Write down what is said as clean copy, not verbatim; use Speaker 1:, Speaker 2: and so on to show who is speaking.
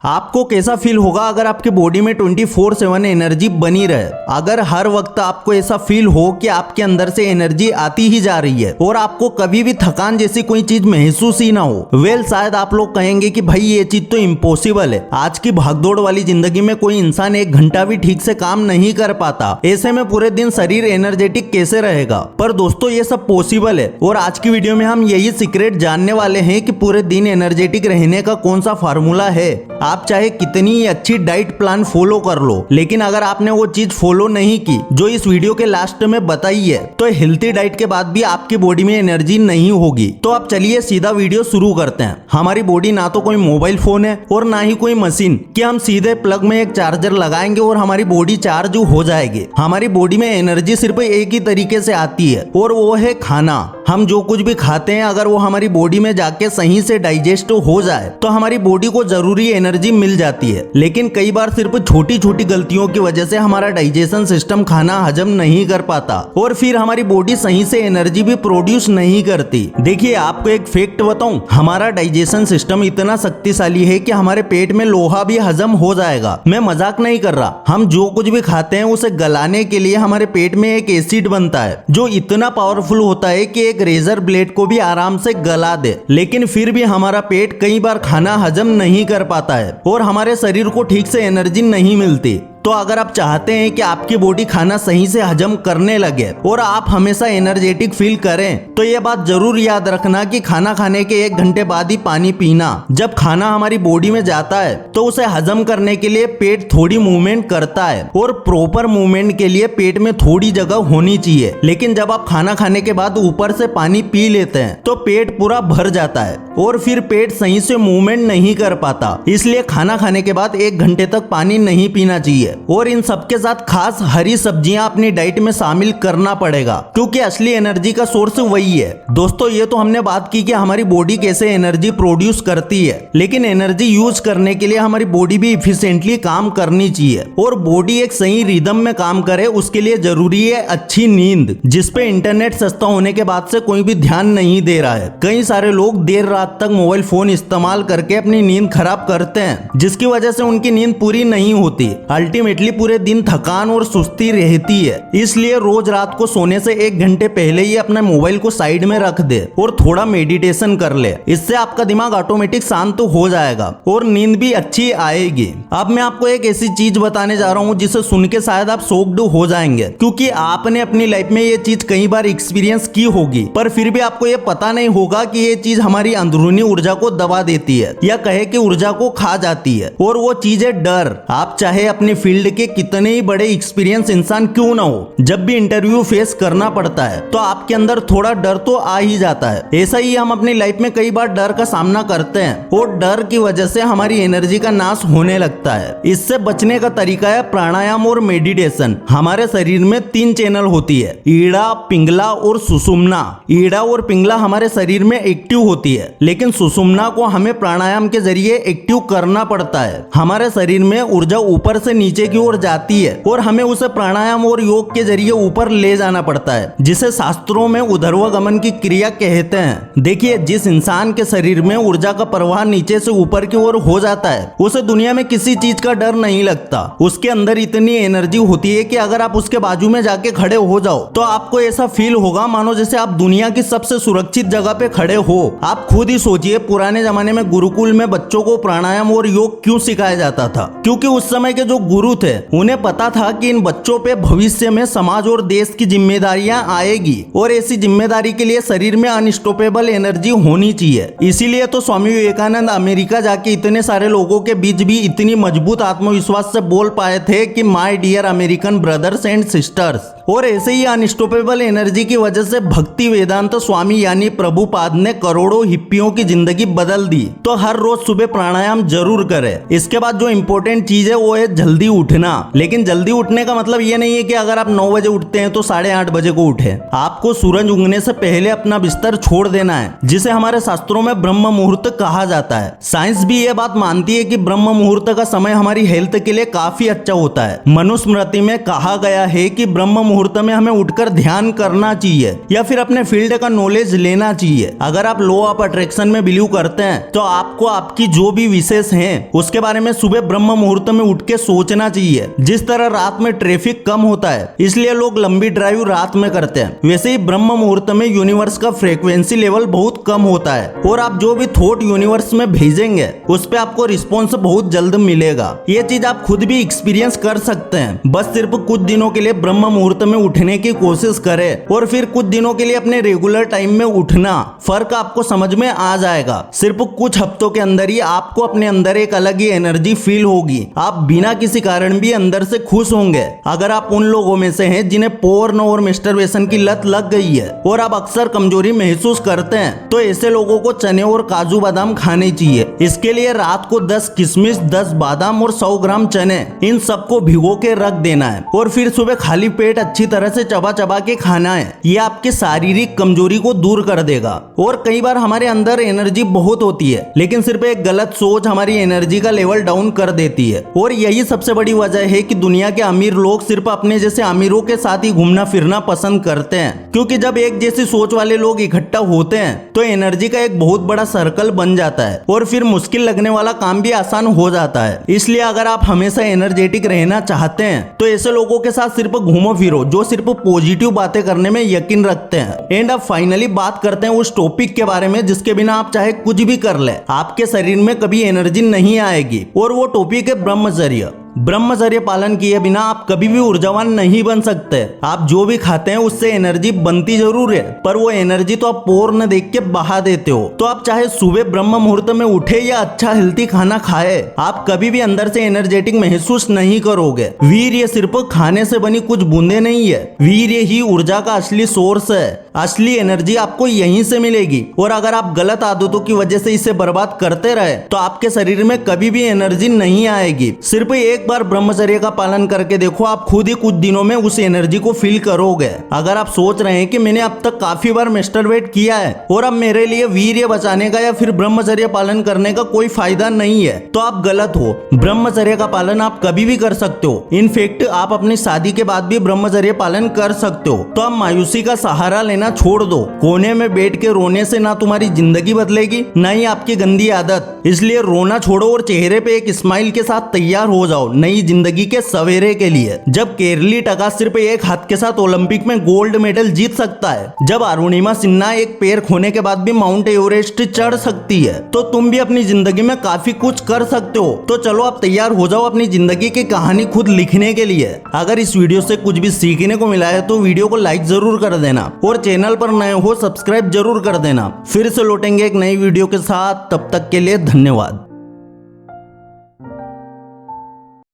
Speaker 1: आपको कैसा फील होगा अगर आपके बॉडी में 24/7 एनर्जी बनी रहे। अगर हर वक्त आपको ऐसा फील हो कि आपके अंदर से एनर्जी आती ही जा रही है और आपको कभी भी थकान जैसी कोई चीज महसूस ही ना हो। शायद आप लोग कहेंगे कि भाई ये चीज तो इम्पॉसिबल है। आज की भागदौड़ वाली जिंदगी में कोई इंसान 1 घंटा भी ठीक से काम नहीं कर पाता, ऐसे में पूरे दिन शरीर एनर्जेटिक कैसे रहेगा। पर दोस्तों ये सब पॉसिबल है और आज की वीडियो में हम यही सीक्रेट जानने वाले हैं कि पूरे दिन एनर्जेटिक रहने का कौन सा फार्मूला है। आप चाहे कितनी अच्छी डाइट प्लान फॉलो कर लो, लेकिन अगर आपने वो चीज फॉलो नहीं की जो इस वीडियो के लास्ट में बताई है, तो हेल्थी डाइट के बाद भी आपकी बॉडी में एनर्जी नहीं होगी। तो अब चलिए सीधा वीडियो शुरू करते हैं। हमारी बॉडी ना तो कोई मोबाइल फोन है और ना ही कोई मशीन कि हम सीधे प्लग में एक चार्जर लगाएंगे और हमारी बॉडी चार्ज हो जाएगी। हमारी बॉडी में एनर्जी सिर्फ एक ही तरीके से आती है और वो है खाना। हम जो कुछ भी खाते हैं अगर वो हमारी बॉडी में जाके सही से डाइजेस्ट हो जाए तो हमारी बॉडी को जरूरी एनर्जी मिल जाती है। लेकिन कई बार सिर्फ छोटी छोटी गलतियों की वजह से हमारा डाइजेशन सिस्टम खाना हजम नहीं कर पाता और फिर हमारी बॉडी सही से एनर्जी भी प्रोड्यूस नहीं करती। देखिए आपको एक फैक्ट बताऊं, हमारा डाइजेशन सिस्टम इतना शक्तिशाली है कि हमारे पेट में लोहा भी हजम हो जाएगा। मैं मजाक नहीं कर रहा। हम जो कुछ भी खाते हैं उसे गलाने के लिए हमारे पेट में एक एसिड बनता है जो इतना पावरफुल होता है कि एक रेजर ब्लेड को भी आराम से गला दे। लेकिन फिर भी हमारा पेट कई बार खाना हजम नहीं कर पाता है और हमारे शरीर को ठीक से एनर्जी नहीं मिलती। तो अगर आप चाहते हैं कि आपकी बॉडी खाना सही से हजम करने लगे और आप हमेशा एनर्जेटिक फील करें, तो ये बात जरूर याद रखना कि खाना खाने के 1 घंटे बाद ही पानी पीना। जब खाना हमारी बॉडी में जाता है तो उसे हजम करने के लिए पेट थोड़ी मूवमेंट करता है और प्रॉपर मूवमेंट के लिए पेट में थोड़ी जगह होनी चाहिए। लेकिन जब आप खाना खाने के बाद ऊपर से पानी पी लेते हैं तो पेट पूरा भर जाता है और फिर पेट सही से मूवमेंट नहीं कर पाता। इसलिए खाना खाने के बाद 1 घंटे तक पानी नहीं पीना चाहिए और इन सबके साथ खास हरी सब्जियां अपनी डाइट में शामिल करना पड़ेगा, क्योंकि असली एनर्जी का सोर्स वही है। दोस्तों ये तो हमने बात की कि हमारी बॉडी कैसे एनर्जी प्रोड्यूस करती है, लेकिन एनर्जी यूज करने के लिए हमारी बॉडी भी इफिशिएंटली काम करनी चाहिए और बॉडी एक सही रिदम में काम करे उसके लिए जरूरी है अच्छी नींद, जिसपे इंटरनेट सस्ता होने के बाद से कोई भी ध्यान नहीं दे रहा है। कई सारे लोग देर रात तक मोबाइल फोन इस्तेमाल करके अपनी नींद खराब करते हैं, जिसकी वजह से उनकी नींद पूरी नहीं होती। अल्टीमेटली पूरे दिन थकान और सुस्ती रहती है। इसलिए रोज रात को सोने से 1 घंटे पहले ही अपने मोबाइल को साइड में रख दे और थोड़ा मेडिटेशन कर ले। इससे आपका दिमाग ऑटोमेटिक शांत हो जाएगा और नींद भी अच्छी आएगी। अब मैं आपको एक ऐसी चीज बताने जा रहा हूँ जिसे सुन के शायद आप शॉक्ड हो जाएंगे, क्योंकि आपने अपनी लाइफ में ये चीज कई बार एक्सपीरियंस की होगी, पर फिर भी आपको ये पता नहीं होगा कि ये चीज हमारी अंदरूनी ऊर्जा को दबा देती है या कहे कि ऊर्जा को खा जाती है। और वो चीज है डर। आप चाहे अपनी फील्ड के कितने ही बड़े एक्सपीरियंस इंसान क्यों ना हो, जब भी इंटरव्यू फेस करना पड़ता है तो आपके अंदर थोड़ा डर तो आ ही जाता है। ऐसा ही हम अपनी लाइफ में कई बार डर का सामना करते हैं और डर की वजह से हमारी एनर्जी का नाश होने लगता है। इससे बचने का तरीका है प्राणायाम और मेडिटेशन। हमारे शरीर में 3 चैनल होती है, ईड़ा, पिंगला और सुषुम्ना। ईड़ा और पिंगला हमारे शरीर में एक्टिव होती है, लेकिन सुषुम्ना को हमें प्राणायाम के जरिए एक्टिव करना पड़ता है। हमारे शरीर में ऊर्जा ऊपर से नीचे की ओर जाती है और हमें उसे प्राणायाम और योग के जरिए ऊपर ले जाना पड़ता है, जिसे शास्त्रों में ऊर्ध्वगमन की क्रिया कहते हैं। देखिए जिस इंसान के शरीर में ऊर्जा का प्रवाह नीचे से ऊपर की ओर हो जाता है उसे दुनिया में किसी चीज का डर नहीं लगता। उसके अंदर इतनी एनर्जी होती है कि अगर आप उसके बाजू में जाके खड़े हो जाओ तो आपको ऐसा फील होगा मानो जैसे आप दुनिया की सबसे सुरक्षित जगह पे खड़े हो। आप खुद ही सोचिए पुराने जमाने में गुरुकुल में बच्चों को प्राणायाम और योग क्यों सिखाया जाता था, क्योंकि उस समय के जो गुरु थे उन्हें पता था कि इन बच्चों पे भविष्य में समाज और देश की जिम्मेदारियां आएगी और ऐसी जिम्मेदारी के लिए शरीर में अनस्टॉपेबल एनर्जी होनी चाहिए। इसीलिए तो स्वामी विवेकानंद अमेरिका जाके इतने सारे लोगों के बीच भी इतनी मजबूत आत्मविश्वास से बोल पाए थे कि my dear American brothers and sisters. और ऐसे ही अनस्टॉपेबल एनर्जी की वजह से भक्ति वेदांत स्वामी यानी प्रभुपाद ने करोड़ों हिप्पियों की जिंदगी बदल दी। तो हर रोज सुबह प्राणायाम जरूर करें। इसके बाद जो इम्पोर्टेंट चीज है वो है जल्दी उठना। लेकिन जल्दी उठने का मतलब ये नहीं है कि अगर आप 9 बजे उठते हैं तो 8:30 बजे को उठे। आपको सूरज उगने से पहले अपना बिस्तर छोड़ देना है, जिसे हमारे शास्त्रों में ब्रह्म मुहूर्त कहा जाता है। साइंस भी ये बात मानती है कि ब्रह्म मुहूर्त का समय हमारी हेल्थ के लिए काफी अच्छा होता है। मनुस्मृति में कहा गया है कि ब्रह्म मुहूर्त में हमें उठकर ध्यान करना चाहिए या फिर अपने फील्ड का नॉलेज लेना चाहिए। अगर आप लॉ ऑफ अट्रैक्शन में बिलीव करते हैं तो आपको आपकी जो भी विशेष हैं उसके बारे में सुबह ब्रह्म मुहूर्त में उठ के सोचना चाहिए। जिस तरह रात में ट्रैफिक कम होता है इसलिए लोग लंबी ड्राइव रात में करते हैं, वैसे ही ब्रह्म मुहूर्त में यूनिवर्स का फ्रीक्वेंसी लेवल बहुत कम होता है और आप जो भी थॉट यूनिवर्स में भेजेंगे उस पे आपको रिस्पॉन्स बहुत जल्द मिलेगा। ये चीज आप खुद भी एक्सपीरियंस कर सकते हैं। बस सिर्फ कुछ दिनों के लिए ब्रह्म मुहूर्त में उठने की कोशिश करें और फिर कुछ दिनों के लिए अपने रेगुलर टाइम में उठना। फर्क आपको समझ में आ जाएगा। सिर्फ कुछ हफ्तों के अंदर ही आपको अपने अंदर एक अलग ही एनर्जी फील होगी। आप बिना किसी कारण भी अंदर से खुश होंगे। अगर आप उन लोगों में से हैं जिन्हें पोर्न और मास्टरबेशन की लत लग गई है और आप अक्सर कमजोरी महसूस करते हैं तो ऐसे लोगों को चने और काजू बादाम खाने चाहिए। इसके लिए रात को 10 किशमिश, 10 बादाम और 100 ग्राम चने, इन सबको भिगो के रख देना है और फिर सुबह खाली पेट अच्छी तरह से चबा चबा के खाना है। ये आपके शारीरिक कमजोरी को दूर कर देगा। और कई बार हमारे अंदर एनर्जी बहुत होती है लेकिन सिर्फ एक गलत सोच हमारी एनर्जी का लेवल डाउन कर देती है। और यही सबसे बड़ी वजह है कि दुनिया के अमीर लोग सिर्फ अपने जैसे अमीरों के साथ ही घूमना फिरना पसंद करते हैं, क्योंकि जब एक जैसी सोच वाले लोग इकट्ठा होते हैं तो एनर्जी का एक बहुत बड़ा सर्कल बन जाता है और फिर मुश्किल लगने वाला काम भी आसान हो जाता है। इसलिए अगर आप हमेशा एनर्जेटिक रहना चाहते हैं तो ऐसे लोगों के साथ सिर्फ घूमो फिरो जो सिर्फ पॉजिटिव बातें करने में यकीन रखते हैं। एंड अब फाइनली बात करते हैं उस टॉपिक के बारे में जिसके बिना आप चाहे कुछ भी कर ले आपके शरीर में कभी एनर्जी नहीं आएगी, और वो टॉपिक है ब्रह्मचर्य। ब्रह्मचर्य पालन किए बिना आप कभी भी ऊर्जावान नहीं बन सकते। आप जो भी खाते हैं उससे एनर्जी बनती जरूर है, पर वो एनर्जी तो आप पोर्न देख के बहा देते हो। तो आप चाहे सुबह ब्रह्म मुहूर्त में उठे या अच्छा हेल्थी खाना खाए, आप कभी भी अंदर से एनर्जेटिक महसूस नहीं करोगे। वीर्य सिर्फ खाने से बनी कुछ बूंदे नहीं है, वीर्य ही ऊर्जा का असली सोर्स है। असली एनर्जी आपको यहीं से मिलेगी। और अगर आप गलत आदतों की वजह से इसे बर्बाद करते रहे तो आपके शरीर में कभी भी एनर्जी नहीं आएगी। सिर्फ एक बार ब्रह्मचर्य का पालन करके देखो, आप खुद ही कुछ दिनों में उस एनर्जी को फील करोगे। अगर आप सोच रहे हैं कि मैंने अब तक काफी बार मास्टरबेट किया है और अब मेरे लिए वीर्य बचाने का या फिर ब्रह्मचर्य पालन करने का कोई फायदा नहीं है, तो आप गलत हो। ब्रह्मचर्य का पालन आप कभी भी कर सकते हो। इनफैक्ट आप अपनी शादी के बाद भी ब्रह्मचर्य पालन कर सकते हो। तो आप मायूसी का सहारा लेना छोड़ दो। कोने में बैठ के रोने से ना तुम्हारी जिंदगी बदलेगी ना ही आपकी गंदी आदत। इसलिए रोना छोड़ो और चेहरे पे एक स्माइल के साथ तैयार हो जाओ नई जिंदगी के सवेरे के लिए। जब केरली टका सिर्फ एक हाथ के साथ ओलंपिक में गोल्ड मेडल जीत सकता है, जब अरुणिमा सिन्हा एक पैर खोने के बाद भी माउंट एवरेस्ट चढ़ सकती है, तो तुम भी अपनी जिंदगी में काफी कुछ कर सकते हो। तो चलो आप तैयार हो जाओ अपनी जिंदगी की कहानी खुद लिखने के लिए। अगर इस वीडियो से कुछ भी सीखने को मिला है तो वीडियो को लाइक जरूर कर देना और चैनल पर नए हो सब्सक्राइब जरूर कर देना। फिर से लौटेंगे एक नई वीडियो के साथ, तब तक के लिए धन्यवाद।